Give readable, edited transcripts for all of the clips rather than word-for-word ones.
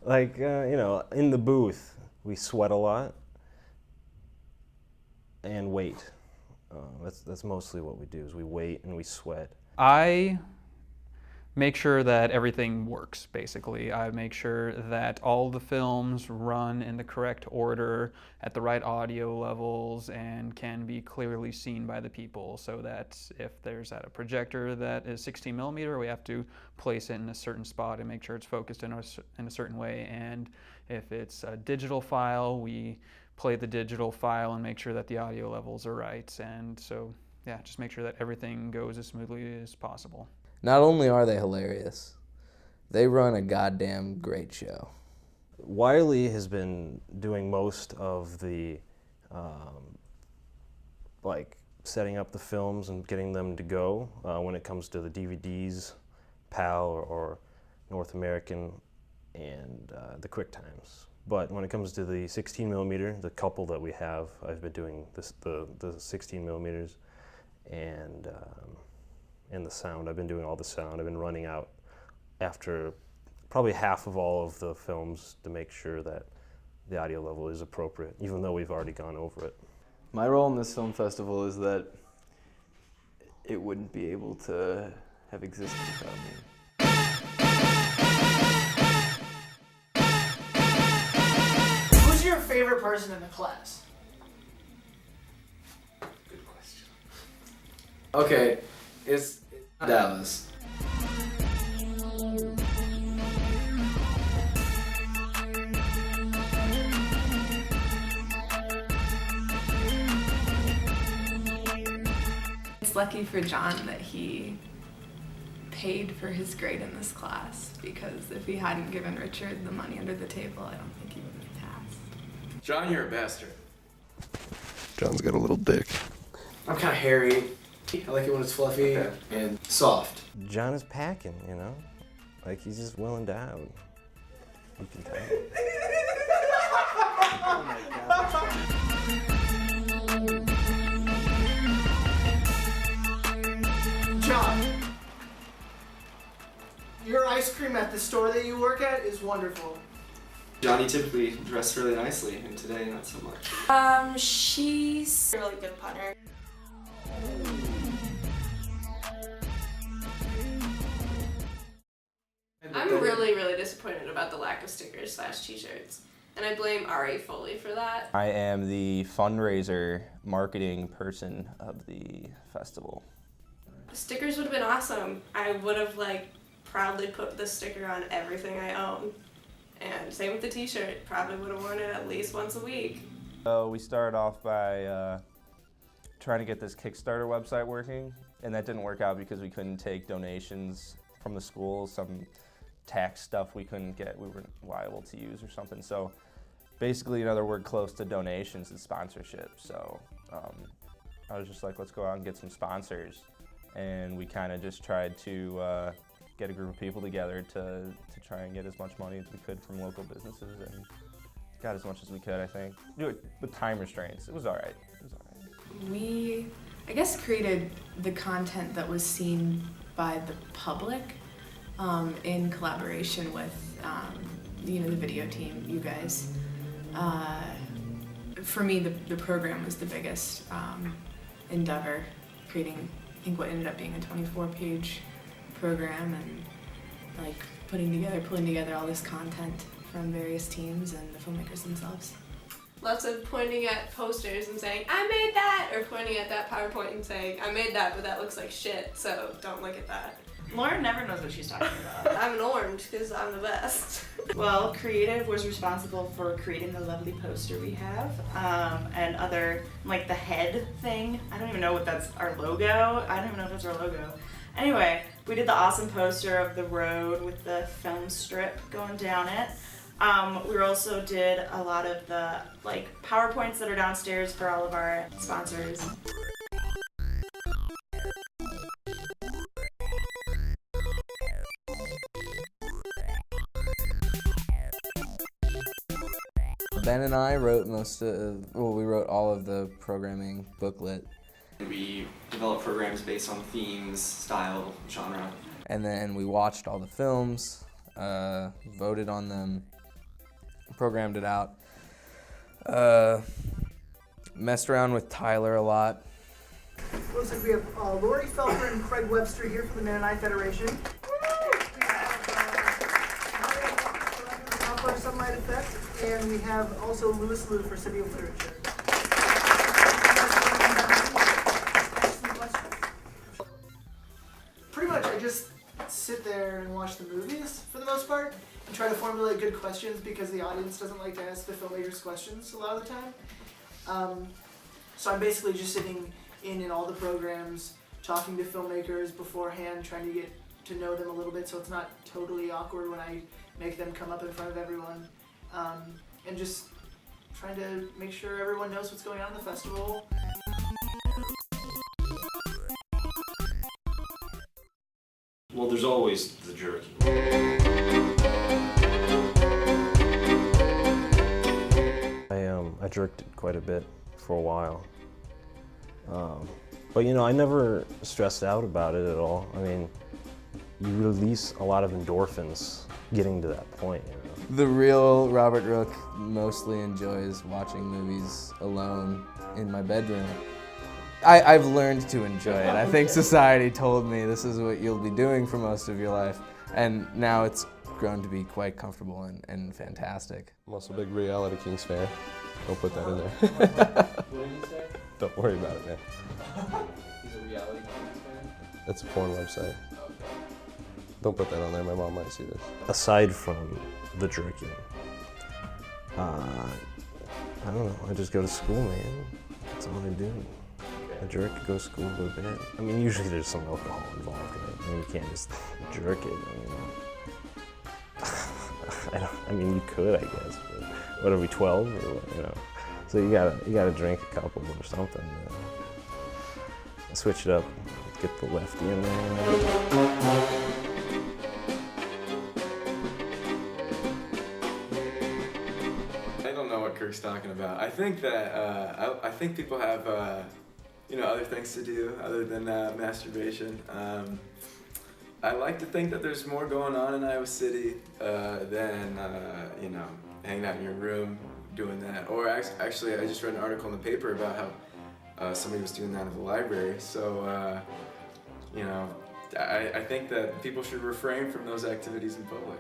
Like, in the booth, we sweat a lot and wait. That's mostly what we do, is we wait and we sweat. I make sure that everything works, basically. I make sure that all the films run in the correct order at the right audio levels and can be clearly seen by the people, so that if there's at a projector that is 16 millimeter, we have to place it in a certain spot and make sure it's focused in a certain way. And if it's a digital file, we play the digital file and make sure that the audio levels are right. And so, yeah, just make sure that everything goes as smoothly as possible. Not only are they hilarious, they run a goddamn great show. Wiley has been doing most of the setting up the films and getting them to go when it comes to the DVDs, PAL or North American, and the QuickTimes. But when it comes to the 16 millimeter, the couple that we have, I've been doing the 16 millimeters and the sound. I've been doing all the sound. I've been running out after probably half of all of the films to make sure that the audio level is appropriate, even though we've already gone over it. My role in this film festival is that it wouldn't be able to have existed without me. Who's your favorite person in the class? Good question. Okay, it's Dallas. It's lucky for John that he paid for his grade in this class, because if he hadn't given Richard the money under the table, I don't think he would have passed. John, you're a bastard. John's got a little dick. I'm kind of hairy. I like it when it's fluffy and soft. John is packing, like he's just willing to out. You can tell. Oh my God. John, your ice cream at the store that you work at is wonderful. Johnny typically dressed really nicely, and today not so much. She's a really good punter. I'm really disappointed about the lack of stickers / t-shirts, and I blame Ari fully for that. I am the fundraiser marketing person of the festival. The stickers would have been awesome. I would have proudly put the sticker on everything I own. And same with the t-shirt, probably would have worn it at least once a week. So we started off by trying to get this Kickstarter website working, and that didn't work out because we couldn't take donations from the schools. Some tax stuff we couldn't get, we weren't liable to use or something. So basically, we're close to donations and sponsorship. So I was just like, let's go out and get some sponsors. And we kind of just tried to get a group of people together to try and get as much money as we could from local businesses, and got as much as we could, I think. Do it with time restraints. It was all right. We, I guess, created the content that was seen by the public in collaboration with, the video team, you guys. For me, the program was the biggest endeavor, creating, I think, what ended up being a 24-page program, and pulling together all this content from various teams and the filmmakers themselves. Lots of pointing at posters and saying, I made that, or pointing at that PowerPoint and saying, I made that, but that looks like shit, so don't look at that. Lauren never knows what she's talking about. I'm an orange because I'm the best. Well, creative was responsible for creating the lovely poster we have, and other, the head thing. I don't even know what that's our logo. I don't even know if that's our logo. Anyway, we did the awesome poster of the road with the film strip going down it. We also did a lot of the PowerPoints that are downstairs for all of our sponsors. Ben and I wrote we wrote all of the programming booklet. We develop programs based on themes, style, genre. And then we watched all the films, voted on them, programmed it out. Messed around with Tyler a lot. Looks like we have Lori Felker and Craig Webster here from the Mennonite Federation. We have for Sunlight Effect, and we have also Louis Liu for City of Literature. Pretty much, I just sit there and watch the movies for the most part and try to formulate good questions because the audience doesn't like to ask the filmmakers questions a lot of the time. So I'm basically just sitting in all the programs, talking to filmmakers beforehand, trying to get to know them a little bit so it's not totally awkward when I make them come up in front of everyone. And just trying to make sure everyone knows what's going on in the festival. Well, there's always the jerky. I jerked it quite a bit for a while. But you know, I never stressed out about it at all. I mean, you release a lot of endorphins getting to that point, you know? The real Robert Rook mostly enjoys watching movies alone in my bedroom. I've learned to enjoy it. I think society told me this is what you'll be doing for most of your life, and now it's grown to be quite comfortable and fantastic. I'm also a big Reality Kings fan. Don't put that in there. What did you say? Don't worry about it, man. He's a reality Kings fan? That's a porn website. Don't put that on there. My mom might see this. Aside from the jerking, I don't know, I just go to school, man. That's all I do. I jerk, go to school, go to bed. I mean, usually there's some alcohol involved in it. I mean, you can't just jerk it, I mean, you could, I guess, but what are we, 12 or what, you know? So you gotta drink a couple or something. Switch it up, get the lefty in there. I don't know what Kirk's talking about. I think that I think people have other things to do other than masturbation. I like to think that there's more going on in Iowa City than hanging out in your room doing that. Or actually, I just read an article in the paper about how somebody was doing that at the library. So I think that people should refrain from those activities in public.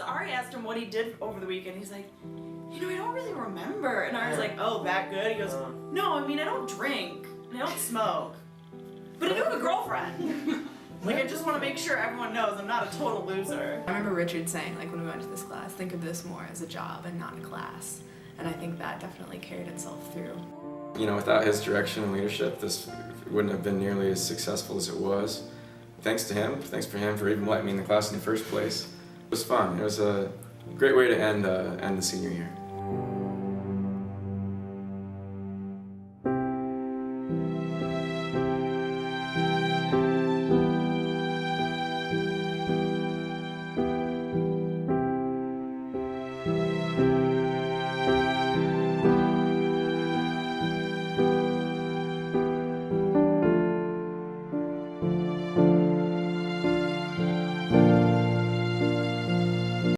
Ari asked him what he did over the weekend. He's like, I don't really remember. And I was like, oh, that good? He goes, no, I mean, I don't drink and I don't smoke, but I do have a girlfriend. Like, I just want to make sure everyone knows I'm not a total loser. I remember Richard saying, like, when we went to this class, think of this more as a job and not a class. And I think that definitely carried itself through. Without his direction and leadership, this wouldn't have been nearly as successful as it was. Thanks to him. Thanks for him for even letting me in the class in the first place. It was fun. It was a great way to end the senior year.